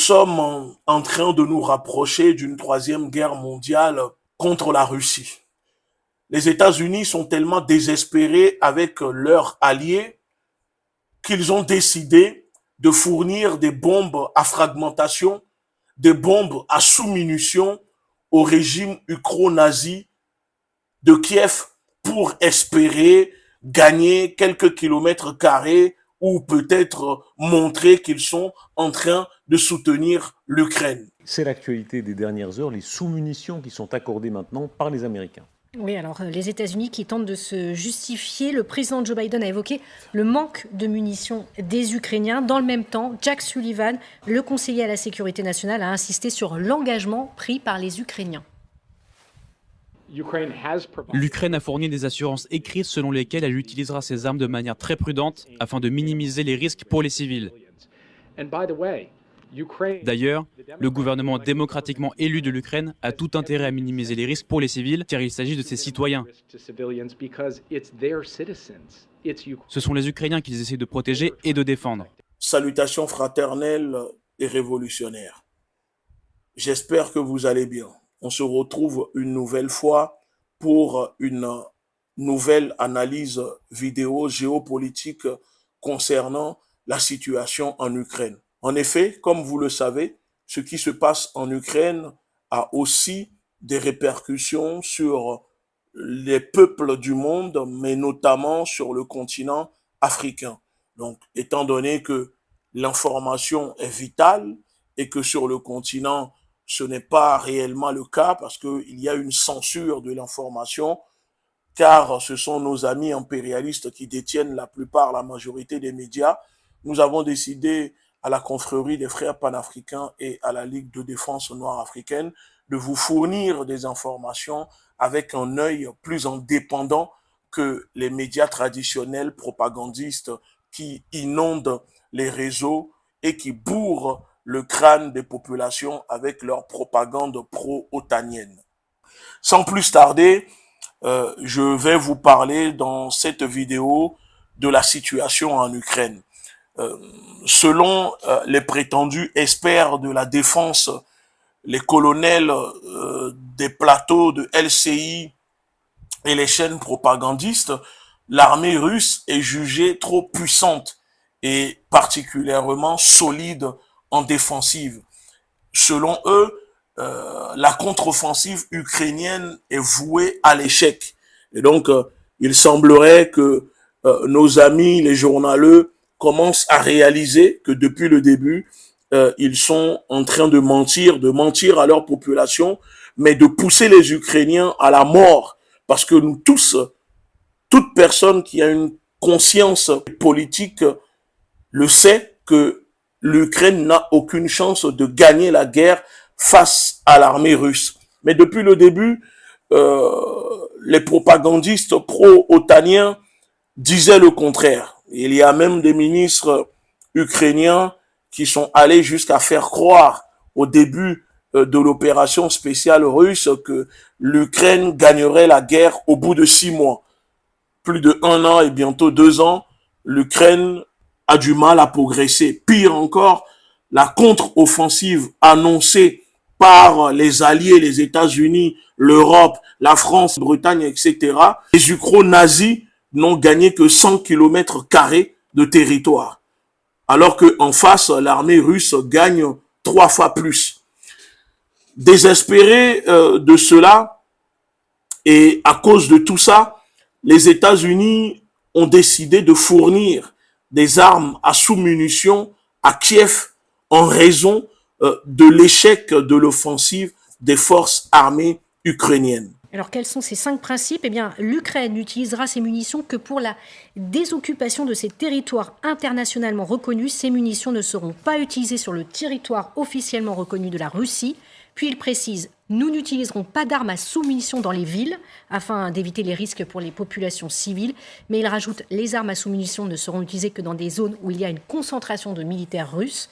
sommes en train de nous rapprocher d'une troisième guerre mondiale contre la Russie. Les États-Unis sont tellement désespérés avec leurs alliés qu'ils ont décidé de fournir des bombes à fragmentation, des bombes à sous-munitions au régime ukro-nazi de Kiev pour espérer gagner quelques kilomètres carrés ou peut-être montrer qu'ils sont en train de soutenir l'Ukraine. C'est l'actualité des dernières heures, les sous-munitions qui sont accordées maintenant par les Américains. Oui, alors les États-Unis qui tentent de se justifier. Le président Joe Biden a évoqué le manque de munitions des Ukrainiens. Dans le même temps, Jack Sullivan, le conseiller à la sécurité nationale, a insisté sur l'engagement pris par les Ukrainiens. L'Ukraine a fourni des assurances écrites selon lesquelles elle utilisera ses armes de manière très prudente afin de minimiser les risques pour les civils. D'ailleurs, le gouvernement démocratiquement élu de l'Ukraine a tout intérêt à minimiser les risques pour les civils car il s'agit de ses citoyens. Ce sont les Ukrainiens qu'ils essaient de protéger et de défendre. Salutations fraternelles et révolutionnaires. J'espère que vous allez bien. On se retrouve une nouvelle fois pour une nouvelle analyse vidéo géopolitique concernant la situation en Ukraine. En effet, comme vous le savez, ce qui se passe en Ukraine a aussi des répercussions sur les peuples du monde, mais notamment sur le continent africain. Donc, étant donné que l'information est vitale et que sur le continent, ce n'est pas réellement le cas parce qu'il y a une censure de l'information, car ce sont nos amis impérialistes qui détiennent la majorité des médias. Nous avons décidé à la confrérie des frères panafricains et à la Ligue de défense noire africaine de vous fournir des informations avec un œil plus indépendant que les médias traditionnels propagandistes qui inondent les réseaux et qui bourrent le crâne des populations avec leur propagande pro-otanienne. Sans plus tarder, je vais vous parler dans cette vidéo de la situation en Ukraine. Selon les prétendus experts de la défense, les colonels des plateaux de LCI et les chaînes propagandistes, l'armée russe est jugée trop puissante et particulièrement solide en défensive. Selon eux, la contre-offensive ukrainienne est vouée à l'échec. Et donc, il semblerait que nos amis, les journaleux, commencent à réaliser que depuis le début, ils sont en train de mentir à leur population, mais de pousser les Ukrainiens à la mort. Parce que nous tous, toute personne qui a une conscience politique le sait que l'Ukraine n'a aucune chance de gagner la guerre face à l'armée russe. Mais depuis le début, les propagandistes pro-otaniens disaient le contraire. Il y a même des ministres ukrainiens qui sont allés jusqu'à faire croire au début de l'opération spéciale russe que l'Ukraine gagnerait la guerre au bout de 6 mois. Plus de 1 an et bientôt 2 ans, l'Ukraine a du mal à progresser. Pire encore, la contre-offensive annoncée par les alliés, les États-Unis, l'Europe, la France, la Bretagne, etc. Les ukro-nazis n'ont gagné que 100 km² de territoire. Alors qu'en face, l'armée russe gagne 3 fois plus. Désespérés de cela, et à cause de tout ça, les États-Unis ont décidé de fournir des armes à sous-munitions à Kiev en raison de l'échec de l'offensive des forces armées ukrainiennes. Alors, quels sont ces 5 principes? Eh bien, l'Ukraine n'utilisera ces munitions que pour la désoccupation de ses territoires internationalement reconnus. Ces munitions ne seront pas utilisées sur le territoire officiellement reconnu de la Russie. Puis il précise, nous n'utiliserons pas d'armes à sous-munitions dans les villes afin d'éviter les risques pour les populations civiles. Mais il rajoute, les armes à sous-munitions ne seront utilisées que dans des zones où il y a une concentration de militaires russes.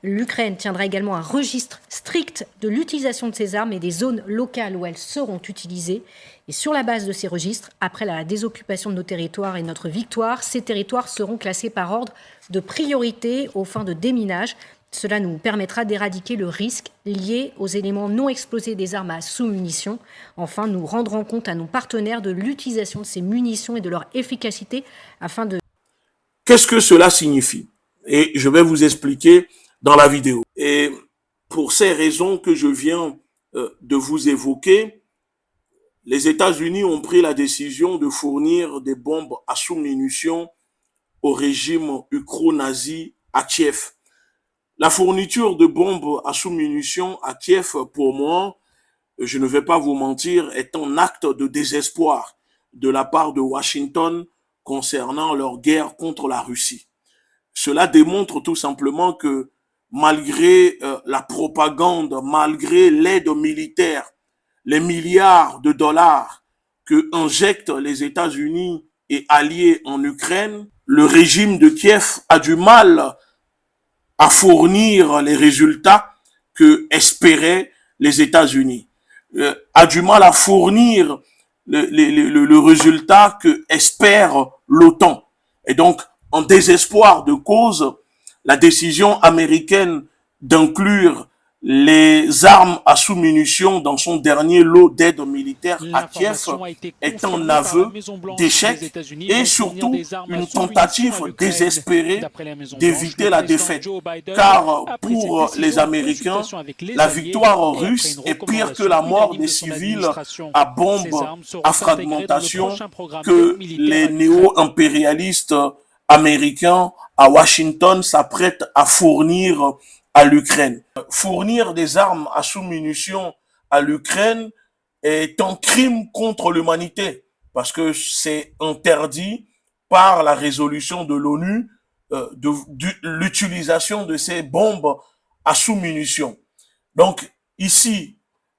L'Ukraine tiendra également un registre strict de l'utilisation de ces armes et des zones locales où elles seront utilisées. Et sur la base de ces registres, après la désoccupation de nos territoires et notre victoire, ces territoires seront classés par ordre de priorité aux fins de déminage. Cela nous permettra d'éradiquer le risque lié aux éléments non explosés des armes à sous-munitions. Enfin, nous rendrons compte à nos partenaires de l'utilisation de ces munitions et de leur efficacité afin de... Qu'est-ce que cela signifie? Et je vais vous expliquer dans la vidéo. Et pour ces raisons que je viens de vous évoquer, les États-Unis ont pris la décision de fournir des bombes à sous-munitions au régime ukro-nazi à Kiev. La fourniture de bombes à sous-munitions à Kiev, pour moi, je ne vais pas vous mentir, est un acte de désespoir de la part de Washington concernant leur guerre contre la Russie. Cela démontre tout simplement que malgré la propagande, malgré l'aide militaire, les milliards de dollars que injectent les États-Unis et alliés en Ukraine, le régime de Kiev a du mal à fournir les résultats que espéraient les États-Unis, a du mal à fournir le résultat que espère l'OTAN. Et donc, en désespoir de cause, la décision américaine d'inclure les armes à sous-munitions dans son dernier lot d'aide militaire à Kiev est un aveu d'échec et surtout une tentative désespérée d'éviter la défaite. Car pour les Américains, la victoire russe est pire que la mort des civils à bombes à fragmentation que les néo-impérialistes américains à Washington s'apprêtent à fournir à l'Ukraine. Fournir des armes à sous-munitions à l'Ukraine est un crime contre l'humanité parce que c'est interdit par la résolution de l'ONU de l'utilisation de ces bombes à sous-munitions. Donc ici,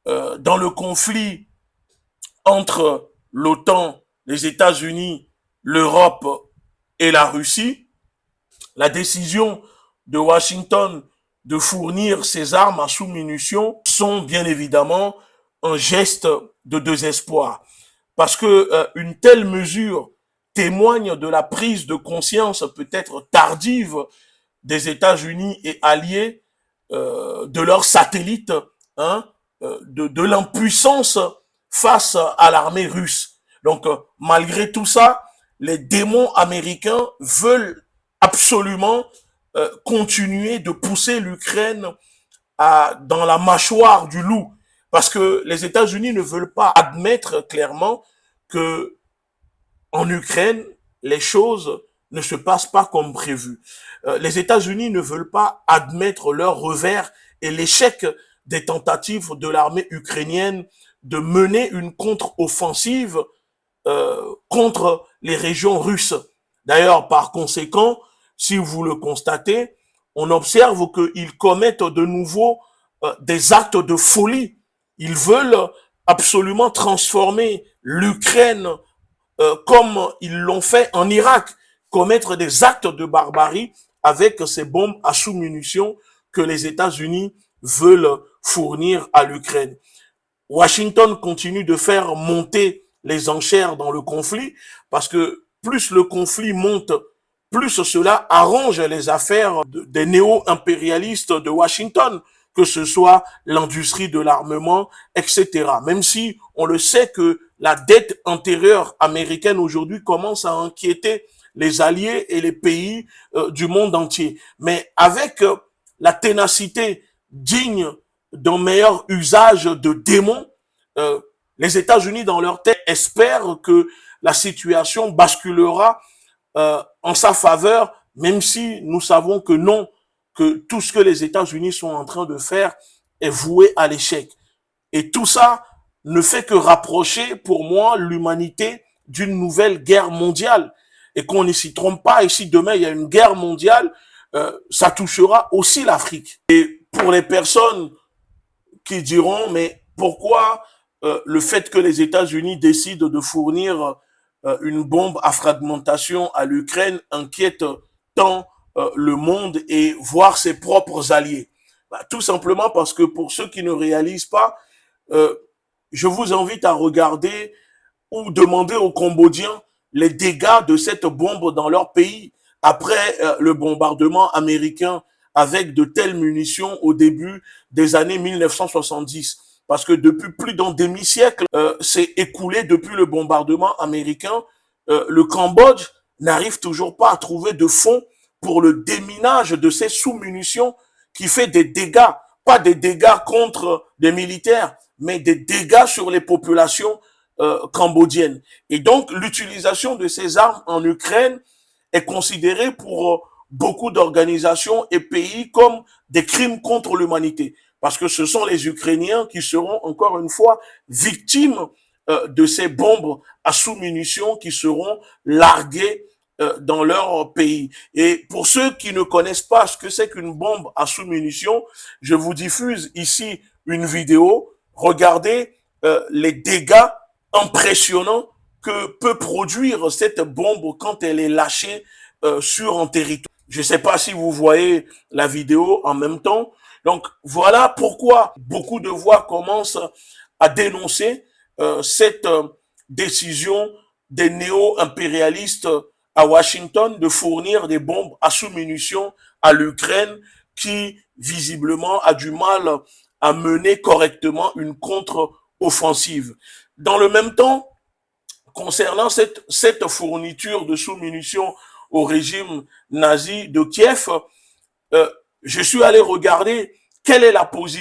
dans le conflit entre l'OTAN, les États-Unis, l'Europe et la Russie, la décision de Washington de fournir ces armes à sous-munitions sont bien évidemment un geste de désespoir. Parce que une telle mesure témoigne de la prise de conscience peut-être tardive des États-Unis et alliés de leurs satellites, de l'impuissance face à l'armée russe. Donc, malgré tout ça, les démons américains veulent absolument continuer de pousser l'Ukraine dans la mâchoire du loup. Parce que les États-Unis ne veulent pas admettre clairement que en Ukraine, les choses ne se passent pas comme prévu. Les États-Unis ne veulent pas admettre leur revers et l'échec des tentatives de l'armée ukrainienne de mener une contre-offensive contre les régions russes. D'ailleurs, par conséquent, si vous le constatez, on observe qu'ils commettent de nouveau des actes de folie. Ils veulent absolument transformer l'Ukraine comme ils l'ont fait en Irak, commettre des actes de barbarie avec ces bombes à sous-munitions que les États-Unis veulent fournir à l'Ukraine. Washington continue de faire monter les enchères dans le conflit parce que plus le conflit monte, plus cela arrange les affaires des néo-impérialistes de Washington, que ce soit l'industrie de l'armement, etc. Même si on le sait que la dette antérieure américaine aujourd'hui commence à inquiéter les alliés et les pays du monde entier. Mais avec la ténacité digne d'un meilleur usage de démons, les États-Unis dans leur tête espèrent que la situation basculera en sa faveur, même si nous savons que non, que tout ce que les États-Unis sont en train de faire est voué à l'échec. Et tout ça ne fait que rapprocher pour moi l'humanité d'une nouvelle guerre mondiale. Et qu'on ne s'y trompe pas, et si demain il y a une guerre mondiale, ça touchera aussi l'Afrique. Et pour les personnes qui diront, mais pourquoi le fait que les États-Unis décident de fournir une bombe à fragmentation à l'Ukraine inquiète tant le monde et voire ses propres alliés? Tout simplement parce que pour ceux qui ne réalisent pas, je vous invite à regarder ou demander aux Cambodgiens les dégâts de cette bombe dans leur pays après le bombardement américain avec de telles munitions au début des années 1970. Parce que depuis plus d'un demi-siècle s'est écoulé depuis le bombardement américain. Le Cambodge n'arrive toujours pas à trouver de fonds pour le déminage de ces sous-munitions qui fait des dégâts, pas des dégâts contre des militaires, mais des dégâts sur les populations cambodgiennes. Et donc, l'utilisation de ces armes en Ukraine est considérée pour beaucoup d'organisations et pays comme des crimes contre l'humanité. Parce que ce sont les Ukrainiens qui seront encore une fois victimes de ces bombes à sous-munitions qui seront larguées dans leur pays. Et pour ceux qui ne connaissent pas ce que c'est qu'une bombe à sous-munitions, je vous diffuse ici une vidéo. Regardez les dégâts impressionnants que peut produire cette bombe quand elle est lâchée sur un territoire. Je ne sais pas si vous voyez la vidéo en même temps. Donc voilà pourquoi beaucoup de voix commencent à dénoncer cette décision des néo-impérialistes à Washington de fournir des bombes à sous-munitions à l'Ukraine qui visiblement a du mal à mener correctement une contre-offensive. Dans le même temps, concernant cette fourniture de sous-munitions au régime nazi de Kiev, je suis allé regarder quelle est la position